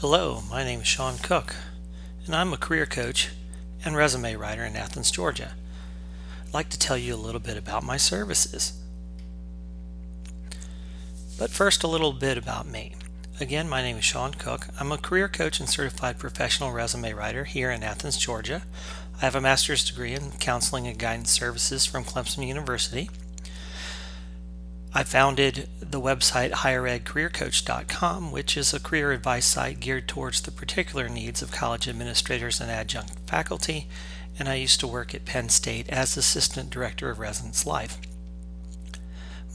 Hello, my name is Sean Cook, and I'm a career coach and resume writer in Athens, Georgia. I'd like to tell you a little bit about my services. But first, a little bit about me. Again, my name is Sean Cook. I'm a career coach and certified professional resume writer here in Athens, Georgia. I have a master's degree in counseling and guidance services from Clemson University. I founded the website higheredcareercoach.com, which is a career advice site geared towards the particular needs of college administrators and adjunct faculty, and I used to work at Penn State as Assistant Director of Residence Life.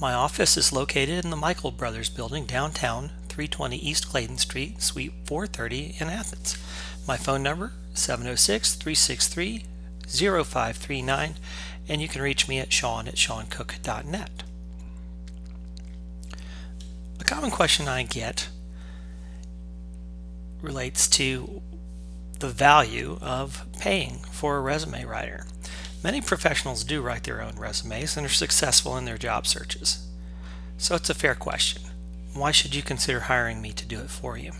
My office is located in the Michael Brothers Building downtown, 320 East Clayton Street, Suite 430 in Athens. My phone number, 706-363-0539, and you can reach me at sean@seancook.net. A common question I get relates to the value of paying for a resume writer. Many professionals do write their own resumes and are successful in their job searches. So it's a fair question. Why should you consider hiring me to do it for you?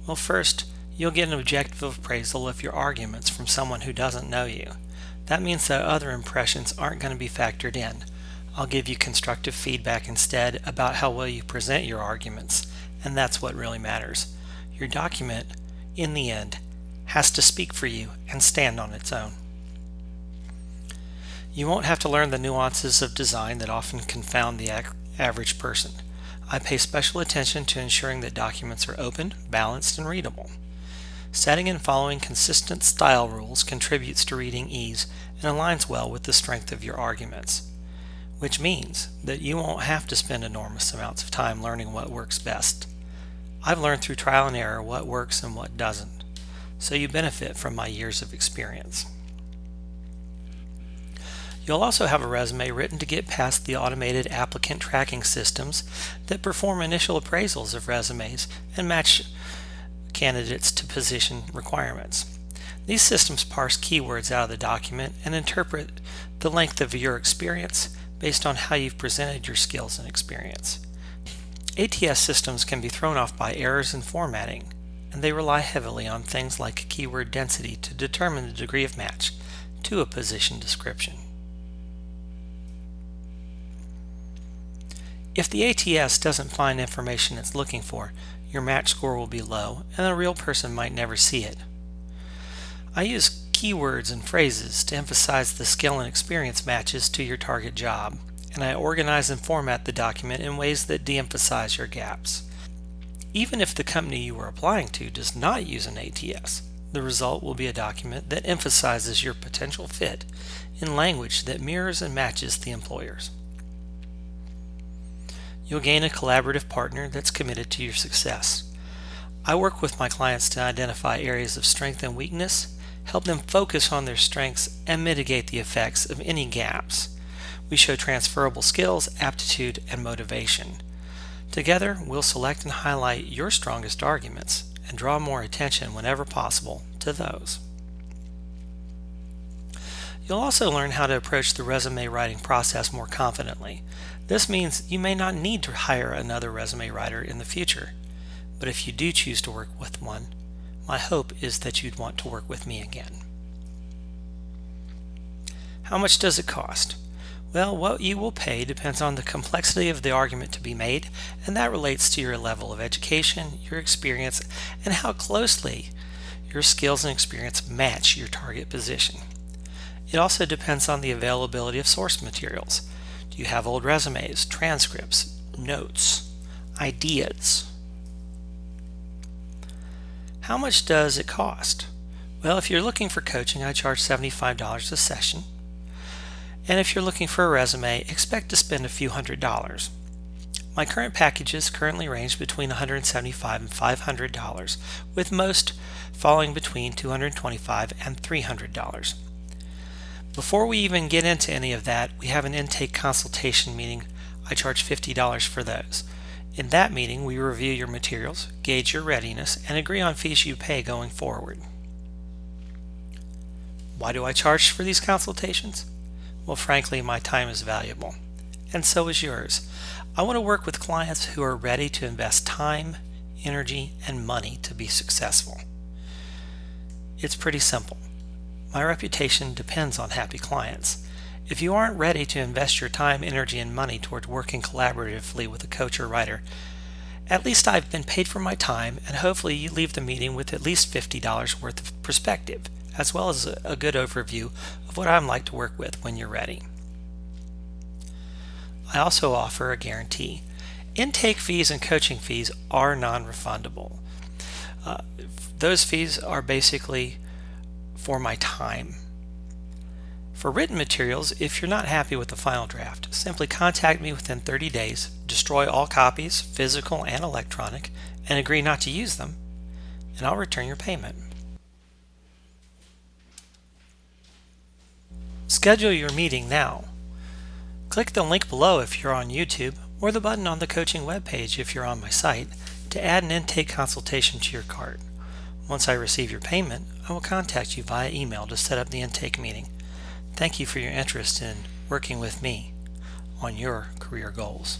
Well, first, you'll get an objective appraisal of your arguments from someone who doesn't know you. That means that other impressions aren't going to be factored in. I'll give you constructive feedback instead about how well you present your arguments, and that's what really matters. Your document, in the end, has to speak for you and stand on its own. You won't have to learn the nuances of design that often confound the average person. I pay special attention to ensuring that documents are open, balanced, and readable. Setting and following consistent style rules contributes to reading ease and aligns well with the strength of your arguments, which means that you won't have to spend enormous amounts of time learning what works best. I've learned through trial and error what works and what doesn't, so you benefit from my years of experience. You'll also have a resume written to get past the automated applicant tracking systems that perform initial appraisals of resumes and match candidates to position requirements. These systems parse keywords out of the document and interpret the length of your experience based on how you've presented your skills and experience. ATS systems can be thrown off by errors in formatting, and they rely heavily on things like keyword density to determine the degree of match to a position description. If the ATS doesn't find information it's looking for, your match score will be low, and a real person might never see it. I use keywords and phrases to emphasize the skill and experience matches to your target job, and I organize and format the document in ways that de-emphasize your gaps. Even if the company you are applying to does not use an ATS, the result will be a document that emphasizes your potential fit in language that mirrors and matches the employer's. You'll gain a collaborative partner that's committed to your success. I work with my clients to identify areas of strength and weakness, help them focus on their strengths, and mitigate the effects of any gaps. We show transferable skills, aptitude, and motivation. Together, we'll select and highlight your strongest arguments and draw more attention whenever possible to those. You'll also learn how to approach the resume writing process more confidently. This means you may not need to hire another resume writer in the future, but if you do choose to work with one, my hope is that you'd want to work with me again. How much does it cost? Well, what you will pay depends on the complexity of the argument to be made, and that relates to your level of education, your experience, and how closely your skills and experience match your target position. It also depends on the availability of source materials. Do you have old resumes, transcripts, notes, ideas? How much does it cost? Well, if you're looking for coaching, I charge $75 a session. And if you're looking for a resume, expect to spend a few $100s. My current packages currently range between $175 and $500, with most falling between $225 and $300. Before we even get into any of that, we have an intake consultation meeting. I charge $50 for those. In that meeting, we review your materials, gauge your readiness, and agree on fees you pay going forward. Why do I charge for these consultations? Well, frankly, my time is valuable, and so is yours. I want to work with clients who are ready to invest time energy, and money to be successful. It's pretty simple. My reputation depends on happy clients. If you aren't ready to invest your time, energy, and money toward working collaboratively with a coach or writer, at least I've been paid for my time, and hopefully you leave the meeting with at least $50 worth of perspective, as well as a good overview of what I'm like to work with when you're ready. I also offer a guarantee. Intake fees and coaching fees are non-refundable. Those fees are basically for my time. For written materials, if you're not happy with the final draft, simply contact me within 30 days, destroy all copies, physical and electronic, and agree not to use them, and I'll return your payment. Schedule your meeting now. Click the link below if you're on YouTube, or the button on the coaching webpage if you're on my site, to add an intake consultation to your cart. Once I receive your payment, I will contact you via email to set up the intake meeting. Thank you for your interest in working with me on your career goals.